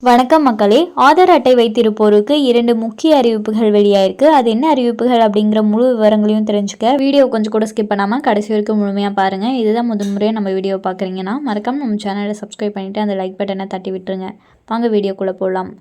வணக்கம் மக்களே. ஆதார் அட்டை வைத்திருப்போருக்கு 2 முக்கிய அறிவிப்புகள் வெளியாயிருக்கு. அது என்ன அறிவிப்புகள் அப்படிங்கிற முழு விவரங்களையும் தெரிஞ்சுக்க வீடியோ கொஞ்சம் கூட ஸ்கிப் பண்ணாமல் கடைசி வரைக்கும் முழுமையாக பாருங்கள். இதுதான் முதன்முறையாக நம்ம வீடியோ பார்க்குறீங்கன்னா மறக்காம நம்ம சேனலை சப்ஸ்கிரைப் பண்ணிவிட்டு அந்த லைக் பட்டனை தட்டி விட்டுருங்க. வாங்க வீடியோக்குள்ளே போகலாம்.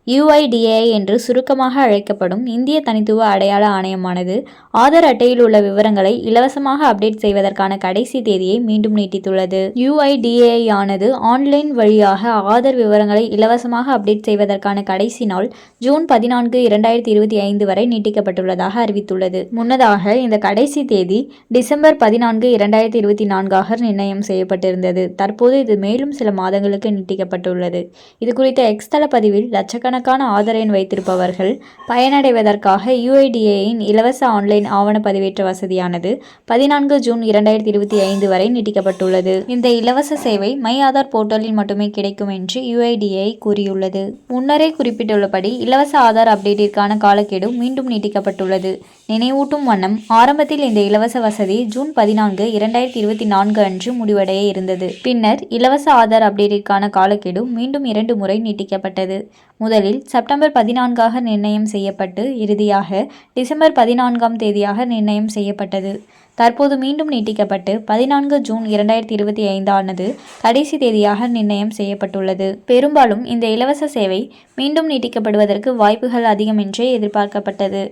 UIDAI என்று சுருக்கமாக அழைக்கப்படும் இந்திய தனித்துவ அடையாள ஆணையமானது ஆதார் அட்டையில் உள்ள விவரங்களை இலவசமாக அப்டேட் செய்வதற்கான கடைசி தேதியை மீண்டும் நீட்டித்துள்ளது. UIDAI ஆனது ஆன்லைன் வழியாக ஆதார் விவரங்களை இலவசமாக அப்டேட் செய்வதற்கான கடைசி நாள் ஜூன் 14, 2025 வரை நீட்டிக்கப்பட்டுள்ளதாக அறிவித்துள்ளது. முன்னதாக இந்த கடைசி தேதி டிசம்பர் 14, 2024 நிர்ணயம் செய்யப்பட்டிருந்தது. தற்போது இது மேலும் சில மாதங்களுக்கு நீட்டிக்கப்பட்டுள்ளது. இது குறித்த எக்ஸ் தள பதிவில் லட்சக்கணக்கான ஆதார் எண் வைத்திருப்பவர்கள் பயனடைவதற்காக UIDAIயின் இலவச ஆன்லைன் ஆவண பதிவேற்ற வசதியானது 14 ஜூன் 2025 வரை நீட்டிக்கப்பட்டுள்ளது. இந்த இலவச சேவை மை ஆதார் போர்ட்டலில் மட்டுமே கிடைக்கும் என்று UIDAI கூறியுள்ளது. முன்னரே குறிப்பிட்டுள்ளபடி இலவச ஆதார் அப்டேட்டிற்கான காலக்கெடு மீண்டும் நீட்டிக்கப்பட்டுள்ளது. நினைவூட்டும் வண்ணம் ஆரம்பத்தில் இந்த இலவச வசதி ஜூன் 14, 2024 அன்று முடிவடைய இருந்தது. பின்னர் இலவச ஆதார் அப்டேட்டிற்கான காலக்கெடு மீண்டும் 2 முறை நீட்டிக்கப்பட்டது. முதலில் செப்டம்பர் 14 நிர்ணயம் செய்யப்பட்டு இறுதியாக டிசம்பர் 14 தேதியாக நிர்ணயம் செய்யப்பட்டது. தற்போது மீண்டும் நீட்டிக்கப்பட்டு 14 ஜூன் 2025 ஆனது கடைசி தேதியாக நிர்ணயம் செய்யப்பட்டுள்ளது. பெரும்பாலும் இந்த இலவச சேவை மீண்டும் நீட்டிக்கப்படுவதற்கு வாய்ப்புகள் அதிகம் என்றே எதிர்பார்க்கப்பட்டது.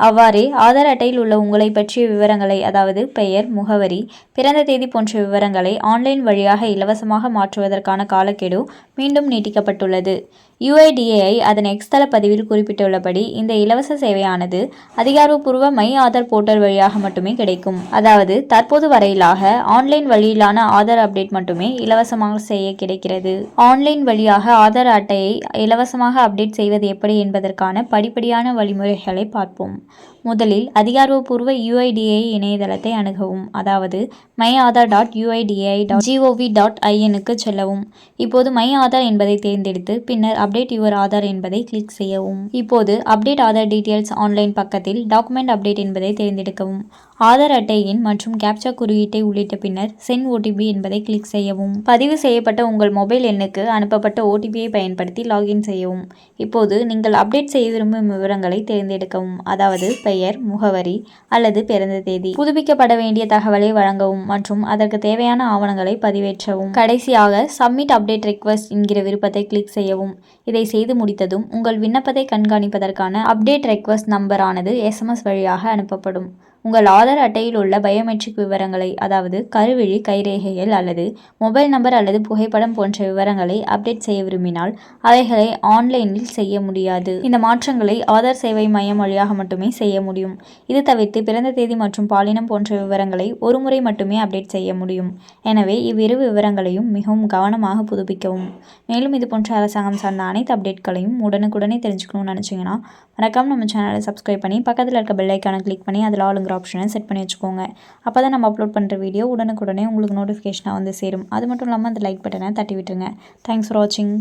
அவ்வாறே ஆதார் அட்டையில் உள்ள உங்களை பற்றிய விவரங்களை, அதாவது பெயர், முகவரி, பிறந்த தேதி போன்ற விவரங்களை ஆன்லைன் வழியாக இலவசமாக மாற்றுவதற்கான காலக்கெடு மீண்டும் நீட்டிக்கப்பட்டுள்ளது. UIDAI அதன் எக்ஸ் தள பதிவில் குறிப்பிட்டுள்ளபடி இந்த இலவச சேவையானது அதிகாரப்பூர்வ மை ஆதார் போர்ட்டல் வழியாக மட்டுமே கிடைக்கும். அதாவது தற்போது வரையிலாக ஆன்லைன் வழியிலான ஆதார் அப்டேட் மட்டுமே இலவசமாக செய்ய கிடைக்கிறது. ஆன்லைன் வழியாக ஆதார் அட்டையை இலவசமாக அப்டேட் செய்வது எப்படி என்பதற்கான படிப்படியான வழிமுறைகளை பார்ப்போம். முதலில் அதிகாரப்பூர்வ UIDAI இணையதளத்தை அணுகவும். அதாவது myAadhar.uida.gov.in செல்லவும். இப்போது மை ஆதார் என்பதை தேர்ந்தெடுத்து பின்னர் அப்டேட் யுவர் ஆதார் என்பதை கிளிக் செய்யவும். இப்போது அப்டேட் ஆதார் டீடைல்ஸ் ஆன்லைன் பக்கத்தில் டாக்குமெண்ட் அப்டேட் என்பதை தேர்ந்தெடுக்கவும். ஆதார் அட்டை எண் மற்றும் கேப்சா குறியீட்டை உள்ளிட்ட பின்னர் சென்ட் OTP என்பதை கிளிக் செய்யவும். பதிவு செய்யப்பட்ட உங்கள் மொபைல் எண்ணுக்கு அனுப்பப்பட்ட OTPயை பயன்படுத்தி லாகின் செய்யவும். இப்போது நீங்கள் அப்டேட் செய்ய விரும்பும் விவரங்களை தேர்ந்தெடுக்கவும். அதாவது பெயர், முகவரி அல்லது பிறந்த தேதி. புதுப்பிக்கப்பட வேண்டிய தகவலை வழங்கவும் மற்றும் அதற்கு தேவையான ஆவணங்களை பதிவேற்றவும். கடைசியாக சப்மிட் அப்டேட் ரெக்வெஸ்ட் என்கிற விருப்பத்தை கிளிக் செய்யவும். இதை செய்து முடித்ததும் உங்கள் விண்ணப்பத்தை கண்காணிப்பதற்கான அப்டேட் ரெக்வெஸ்ட் நம்பர் ஆனது SMS வழியாக அனுப்பப்படும். உங்கள் ஆதார் அட்டையில் உள்ள பயோமெட்ரிக் விவரங்களை, அதாவது கருவிழி, கைரேகைகள் அல்லது மொபைல் நம்பர் அல்லது புகைப்படம் போன்ற விவரங்களை அப்டேட் செய்ய விரும்பினால் அவைகளை ஆன்லைனில் செய்ய முடியாது. இந்த மாற்றங்களை ஆதார் சேவை மையம் வழியாக மட்டுமே செய்ய முடியும். இது தவிர்த்து பிறந்த தேதி மற்றும் பாலினம் போன்ற விவரங்களை ஒரு முறை மட்டுமே அப்டேட் செய்ய முடியும். எனவே இவ்விரு விவரங்களையும் மிகவும் கவனமாக புதுப்பிக்கவும். மேலும் இது போன்ற அரசாங்கம் சார்ந்த அனைத்து அப்டேட்களையும் உடனுக்குடனே தெரிஞ்சுக்கணும்னு நினச்சிங்கன்னா மறக்காம நம்ம சேனலை சப்ஸ்கிரைப் பண்ணி பக்கத்தில் இருக்க பெல் ஐக்கானை கிளிக் பண்ணி அதில் ஆளுங்கிற ஆப்ஷனை செட் பண்ணி வச்சுக்கோங்க. அப்போ தான் நம்ம அப்லோட் பண்ணுற வீடியோ உடனுக்குடனே உங்களுக்கு நோட்டிஃபிகேஷனாக வந்து சேரும். அது மட்டும் இல்லாமல் அந்த லைக் பட்டனை தட்டி விட்டுருங்க. தேங்க்ஸ் ஃபார் வாட்சிங்.